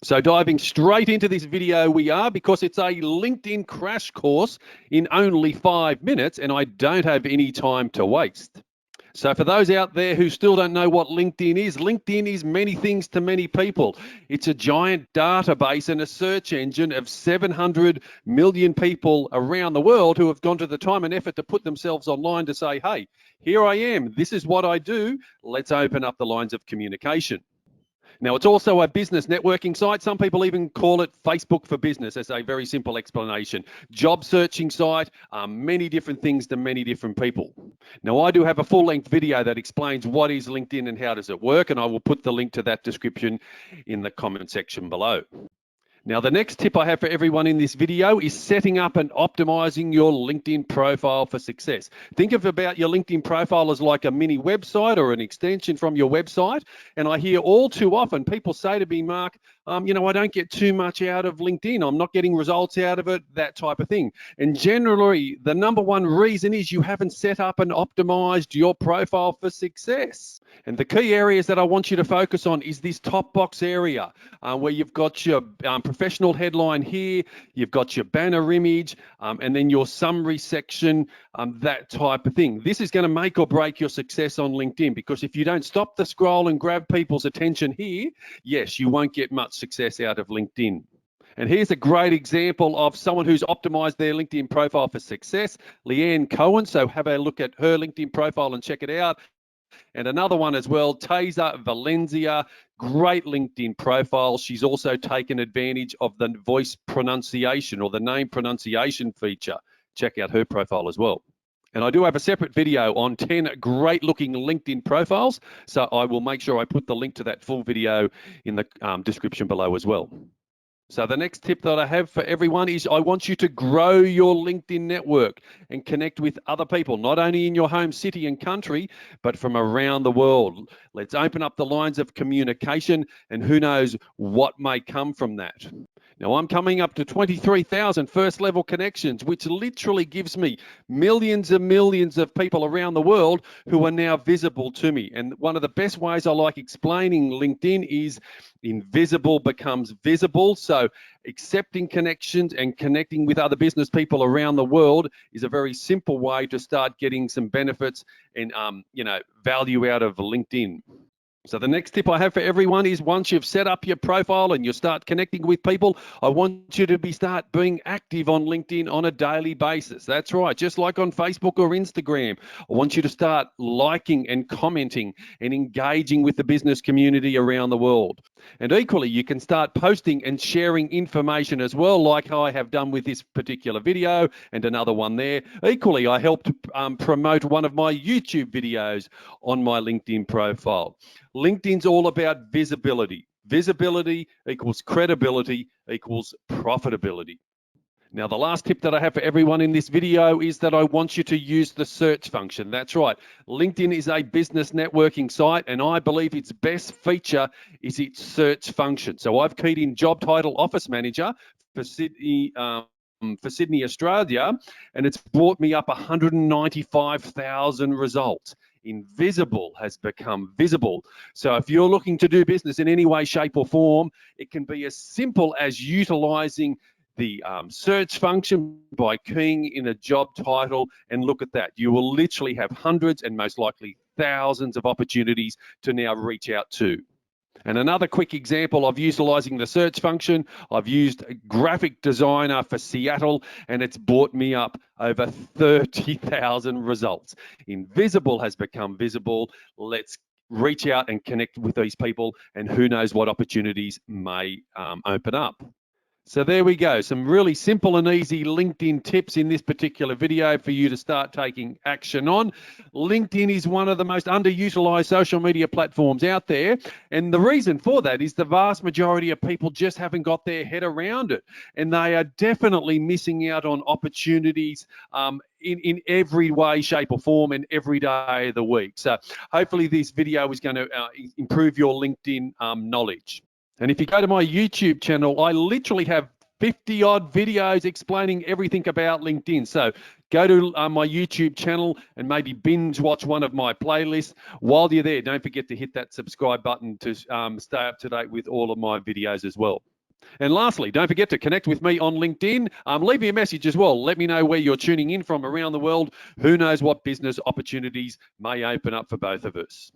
So diving straight into this video we are, because it's a LinkedIn crash course in only 5 minutes and I don't have any time to waste. So for those out there who still don't know what LinkedIn is many things to many people. It's a giant database and a search engine of 700 million people around the world who have gone to the time and effort to put themselves online to say, hey, here I am, this is what I do, let's open up the lines of communication. Now, it's also a business networking site. Some people even call it Facebook for Business as a very simple explanation. Job searching site, many different things to many different people. Now, I do have a full-length video that explains what is LinkedIn and how does it work, and I will put the link to that description in the comment section below. Now, the next tip I have for everyone in this video is setting up and optimizing your LinkedIn profile for success. Think about your LinkedIn profile as like a mini website or an extension from your website. And I hear all too often people say to me, Mark, I don't get too much out of LinkedIn. I'm not getting results out of it, that type of thing. And generally, the number one reason is you haven't set up and optimized your profile for success. And the key areas that I want you to focus on is this top box area where you've got your professional headline here, you've got your banner image, and then your summary section, that type of thing. This is going to make or break your success on LinkedIn, because if you don't stop the scroll and grab people's attention here, yes, you won't get much success out of LinkedIn. And here's a great example of someone who's optimized their LinkedIn profile for success, Leanne Cohen. So have a look at her LinkedIn profile and check it out. And another one as well, Taser Valencia, great LinkedIn profile. She's also taken advantage of the voice pronunciation or the name pronunciation feature. Check out her profile as well. And I do have a separate video on 10 great looking LinkedIn profiles. So I will make sure I put the link to that full video in the description below as well. So the next tip that I have for everyone is I want you to grow your LinkedIn network and connect with other people, not only in your home city and country, but from around the world. Let's open up the lines of communication, and who knows what may come from that. Now, I'm coming up to 23,000 first level connections, which literally gives me millions and millions of people around the world who are now visible to me. And one of the best ways I like explaining LinkedIn is invisible becomes visible. So accepting connections and connecting with other business people around the world is a very simple way to start getting some benefits and value out of LinkedIn. So the next tip I have for everyone is once you've set up your profile and you start connecting with people, I want you to start being active on LinkedIn on a daily basis. That's right, just like on Facebook or Instagram. I want you to start liking and commenting and engaging with the business community around the world. And equally, you can start posting and sharing information as well, like I have done with this particular video and another one there. Equally, I helped promote one of my YouTube videos on my LinkedIn profile. LinkedIn's all about visibility. Visibility equals credibility equals profitability. Now, the last tip that I have for everyone in this video is that I want you to use the search function. That's right. LinkedIn is a business networking site, and I believe its best feature is its search function. So I've keyed in job title office manager for Sydney, Australia, and it's brought me up 195,000 results. Invisible has become visible. So if you're looking to do business in any way, shape, or form, it can be as simple as utilizing the search function by keying in a job title, and look at that. You will literally have hundreds and most likely thousands of opportunities to now reach out to. And another quick example of utilizing the search function, I've used a graphic designer for Seattle, and it's brought me up over 30,000 results. Invisible has become visible. Let's reach out and connect with these people, and who knows what opportunities may open up. So there we go, some really simple and easy LinkedIn tips in this particular video for you to start taking action on. LinkedIn is one of the most underutilized social media platforms out there, and the reason for that is the vast majority of people just haven't got their head around it, and they are definitely missing out on opportunities in every way, shape, or form, and every day of the week. So hopefully this video is going to improve your LinkedIn knowledge. And if you go to my YouTube channel, I literally have 50 odd videos explaining everything about LinkedIn. So go to my YouTube channel and maybe binge watch one of my playlists. While you're there, don't forget to hit that subscribe button to stay up to date with all of my videos as well. And lastly, don't forget to connect with me on LinkedIn. Leave me a message as well. Let me know where you're tuning in from around the world. Who knows what business opportunities may open up for both of us.